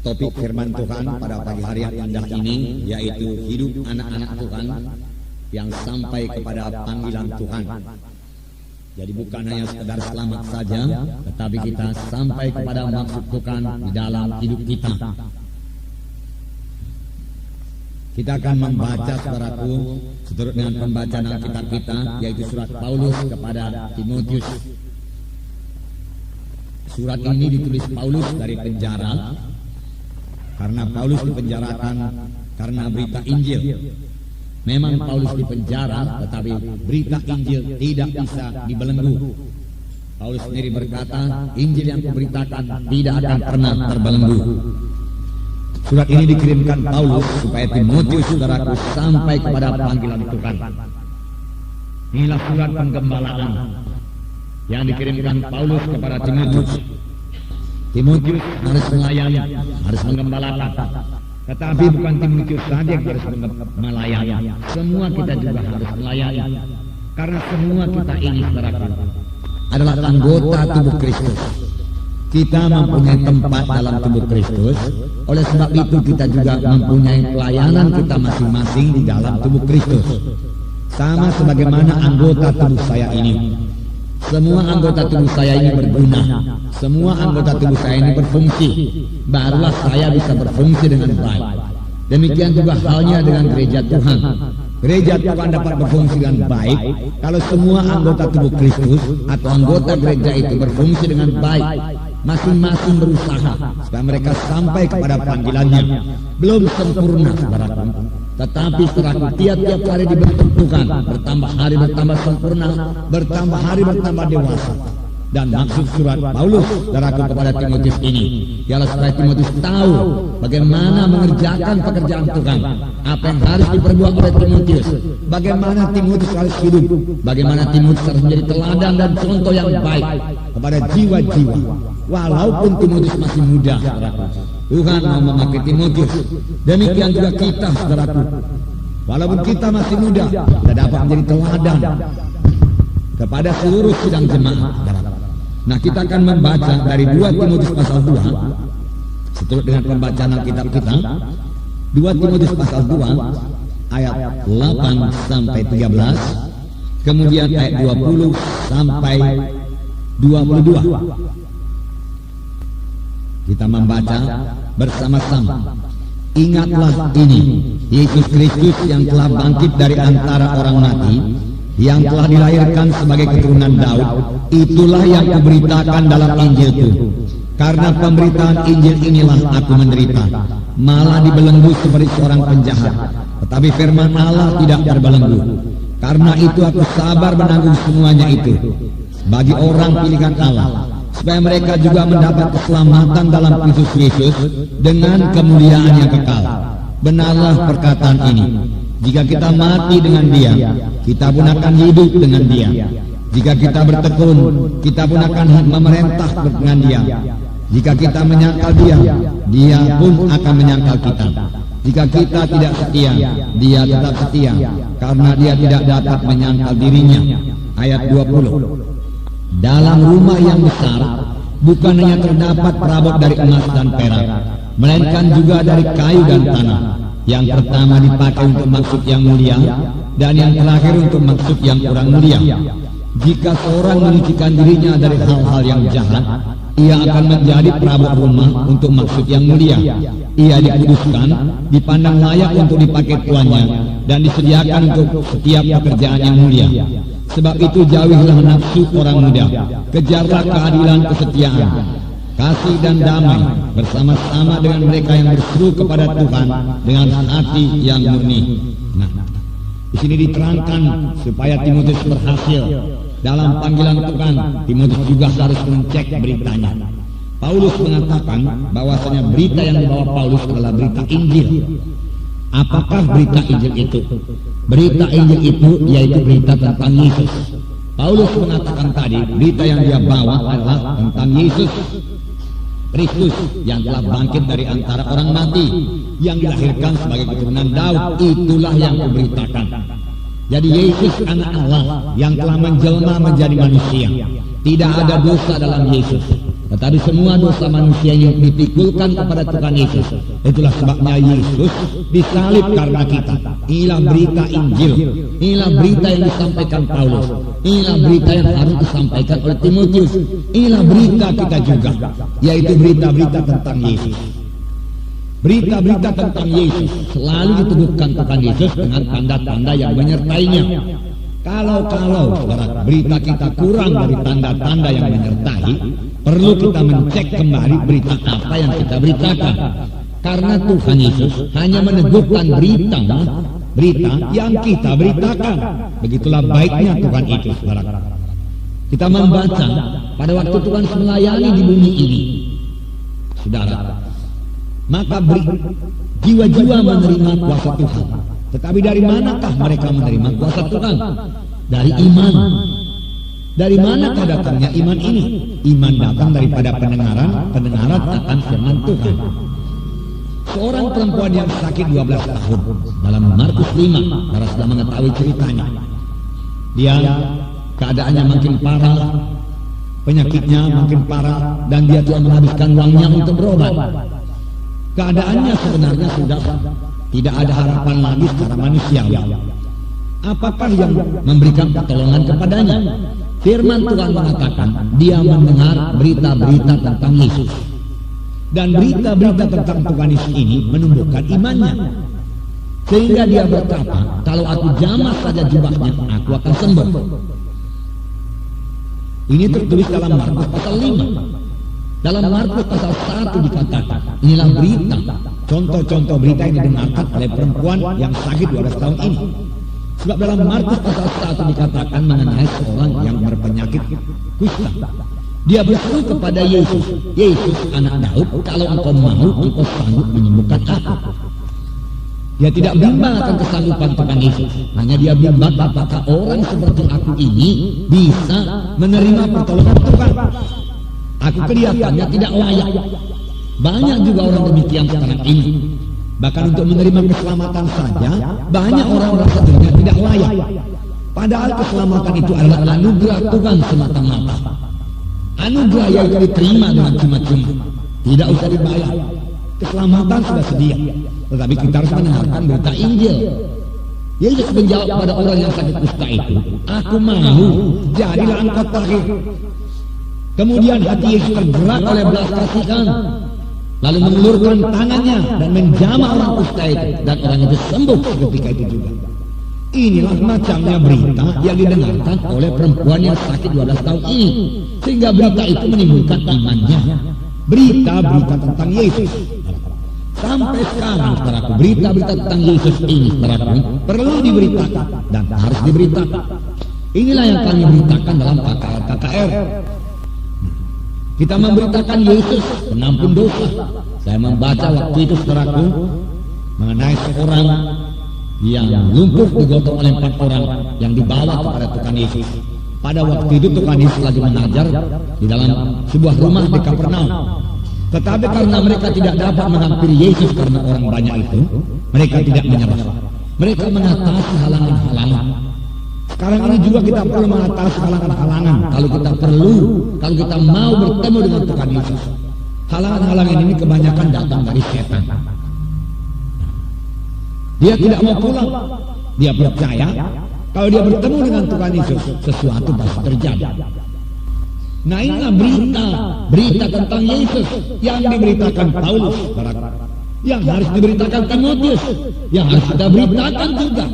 Topik firman Tuhan pada pagi hari yang indah ini yaitu hidup anak-anak Tuhan yang sampai kepada panggilan Tuhan. Jadi bukan hanya sekedar selamat saja, tetapi kita sampai kepada maksud Tuhan di dalam hidup kita. Kita akan membaca, saudaraku, seturut dengan pembacaan Alkitab kita, yaitu surat Paulus kepada Timotius. Surat ini ditulis Paulus dari penjara, karena Paulus dipenjarakan karena berita Injil. Memang Paulus dipenjara, tetapi berita Injil tidak bisa dibelenggu. Paulus sendiri berkata, Injil yang kuberitakan tidak akan pernah terbelenggu. Surat ini dikirimkan Paulus supaya Timotius, saudaraku, sampai kepada panggilan Tuhan. Inilah surat penggembalaan yang dikirimkan Paulus kepada Timotius. Timotius harus melayani, harus menggembalakan. Tetapi bukan Timotius saja yang harus melayani. Semua kita juga harus melayani. Karena semua kita ini, saudaraku, adalah anggota tubuh Kristus. Kita mempunyai tempat dalam tubuh Kristus. Oleh sebab itu kita juga mempunyai pelayanan kita masing-masing di dalam tubuh Kristus. Sama sebagaimana anggota tubuh saya ini. Semua anggota tubuh saya ini berguna. Semua anggota tubuh saya ini berfungsi. Barulah saya bisa berfungsi dengan baik. Demikian juga halnya dengan gereja Tuhan. Gereja Tuhan dapat berfungsi dengan baik kalau semua anggota tubuh Kristus atau anggota gereja itu berfungsi dengan baik. Masing-masing berusaha supaya mereka sampai kepada panggilannya. Belum sempurna, saudaraku, tetapi saudaraku, tiap-tiap hari dibentuk Tuhan, bertambah hari bertambah sempurna, bertambah hari bertambah dewasa. Dan maksud surat Paulus, saudaraku, kepada Timotius ini ialah supaya Timotius tahu bagaimana mengerjakan pekerjaan Tuhan, apa yang harus diperbuat oleh Timotius, bagaimana Timotius harus hidup, bagaimana Timotius harus menjadi teladan dan contoh yang baik kepada jiwa-jiwa. Walaupun Timotius masih muda, saudaraku, Tuhan mau memakai Timotius. Demikian juga kita, saudaraku, walaupun kita masih muda, kita dapat menjadi teladan kepada seluruh sidang jemaat. Nah, kita akan membaca dari 2 Timotius pasal 2, seturut dengan pembacaan Alkitab kita. 2 Timotius pasal 2 ayat 8 sampai 13, kemudian ayat 20 sampai 22. Kita membaca bersama-sama. Ingatlah ini, Yesus Kristus yang telah bangkit dari antara orang mati, yang telah dilahirkan sebagai keturunan Daud, itulah yang kuberitakan dalam Injilku. Karena pemberitaan Injil inilah aku menderita, malah dibelenggu seperti seorang penjahat. Tetapi firman Allah tidak terbelenggu. Karena itu aku sabar menanggung semuanya itu bagi orang pilihan Allah, supaya mereka juga mendapat keselamatan dalam Kristus Yesus dengan kemuliaan yang kekal. Benarlah perkataan ini, jika kita mati dengan Dia, kita pun akan hidup dengan Dia. Jika kita bertekun, kita pun akan memerintah dengan Dia. Jika kita menyangkal Dia, Dia pun akan menyangkal kita. Jika kita tidak setia, Dia tetap setia, karena Dia tidak dapat menyangkal dirinya. Ayat 20. Dalam rumah yang besar bukan hanya terdapat perabot dari emas dan perak, melainkan juga dari kayu dan tanah. Yang pertama dipakai untuk maksud yang mulia, dan yang terakhir untuk maksud yang kurang mulia. Jika seorang menyucikan dirinya dari hal-hal yang jahat, ia akan menjadi perabot rumah untuk maksud yang mulia. Ia dikuduskan, dipandang layak untuk dipakai tuannya, dan disediakan untuk setiap pekerjaan yang mulia. Sebab itu jauhilah nafsu orang muda, kejarlah keadilan, kesetiaan, kasih dan damai bersama-sama dengan mereka yang berseru kepada Tuhan dengan hati yang murni. Nah, di sini diterangkan supaya Timotius berhasil dalam panggilan Tuhan. Timotius juga harus mencek beritanya. Paulus mengatakan bahwasanya berita yang dibawa Paulus adalah berita Injil. Apakah berita Injil itu? Berita Injil itu yaitu berita tentang Yesus. Paulus mengatakan tadi, berita yang dia bawa adalah tentang Yesus Kristus yang telah bangkit dari antara orang mati, yang dilahirkan sebagai keturunan Daud. Itulah yang kuberitakan. Jadi Yesus anak Allah yang telah menjelma menjadi manusia. Tidak ada dosa dalam Yesus. Tetapi semua dosa manusia yang dipikulkan kepada Tuhan Yesus. Itulah sebabnya Yesus disalib karena kita. Inilah berita Injil. Inilah berita yang disampaikan Paulus. Inilah berita yang harus disampaikan oleh Timotius. Inilah berita kita juga, yaitu berita-berita tentang Yesus. Berita-berita tentang Yesus selalu diteguhkan Tuhan Yesus dengan tanda-tanda yang menyertainya. Kalau saudara, berita kita kurang dari tanda-tanda yang menyertai, perlu kita mencek kembali berita apa yang kita beritakan. Karena Tuhan Yesus hanya meneguhkan berita yang kita beritakan. Begitulah baiknya Tuhan itu, saudara. Kita membaca pada waktu Tuhan melayani di bumi ini, saudara, maka jiwa-jiwa menerima kuasa Tuhan. Tetapi dari manakah mereka menerima kuasa Tuhan? Dari iman. Dari manakah datangnya iman ini? Iman datang daripada pendengaran akan firman Tuhan. Seorang perempuan yang sakit 12 tahun dalam Markus 5, saudara sudah mengetahui ceritanya. Dia keadaannya makin parah, penyakitnya makin parah, dan dia telah menghabiskan uangnya untuk berobat. Keadaannya sebenarnya sudah tidak ada harapan lagi secara manusiawi. Apakah yang memberikan pertolongan kepadanya? Firman Tuhan mengatakan dia mendengar berita-berita tentang Yesus. Dan berita-berita tentang Tuhan Yesus ini menumbuhkan imannya. Sehingga dia berkata, kalau aku jamah saja jubahnya, aku akan sembuh. Ini tertulis dalam Markus pasal 5. Dalam Markus pasal 1 dikatakan, inilah berita, contoh-contoh berita yang didengarkan oleh perempuan yang sakit 12 tahun ini. Sebab dalam Markus pasal 1 dikatakan mengenai seorang yang berpenyakit kusta. Dia berseru kepada Yesus, Yesus anak Daud, kalau engkau mau, engkau sanggup menyembuhkan aku. Dia tidak bimbang akan kesanggupan Tuhan Yesus. Hanya dia bimbang apakah orang seperti aku ini bisa menerima pertolongan Tuhan. Aku kelihatannya tidak layak. Banyak juga orang demikian sekarang ini. Bahkan untuk menerima keselamatan saja, banyak orang merasa dirinya tidak layak. Padahal keselamatan itu adalah anugerah Tuhan semata-mata. Anugerah yang diterima dengan cuma-cuma, tidak usah dibayar. Keselamatan sudah sedia, tetapi kita harus mendengarkan berita Injil. Yesus menjawab pada orang yang sakit kusta itu, aku mau, jadilah engkau tahir. Kemudian hati Yesus tergerak oleh belas kasihan, lalu mengulurkan tangannya dan menjamah orang kusta itu, dan orang itu sembuh ketika itu juga. Inilah macamnya berita yang didengarkan oleh perempuan yang sakit 12 tahun ini, sehingga berita itu menimbulkan imannya. Berita-berita tentang Yesus. Sampai sekarang, saudaraku, berita-berita tentang Yesus ini, saudaraku, perlu diberitakan dan harus diberitakan. Inilah yang kami beritakan dalam KKR. Kita memberitakan Yesus penampun dosa. Saya membaca waktu itu, saudaraku, mengenai seorang yang lumpuh digotong oleh 4 orang yang dibawa kepada Tuhan Yesus. Pada waktu itu Tuhan Yesus lagi mengajar di dalam sebuah rumah di Kapernaum. Tetapi karena mereka tidak dapat menghampiri Yesus karena orang banyak itu, mereka tidak menyerah. Mereka mengatasi halangan-halangan. Sekarang ini juga kita perlu mengatasi halangan-halangan. Kalau kita mau bertemu dengan Tuhan Yesus. Halangan-halangan ini kebanyakan datang dari setan. Dia tidak mau pulang. Dia percaya kalau dia bertemu dengan Tuhan Yesus, sesuatu pasti terjadi. Nah, inilah berita tentang Yesus yang diberitakan Paulus, yang harus diberitakan Timotius, yang harus kita beritakan juga.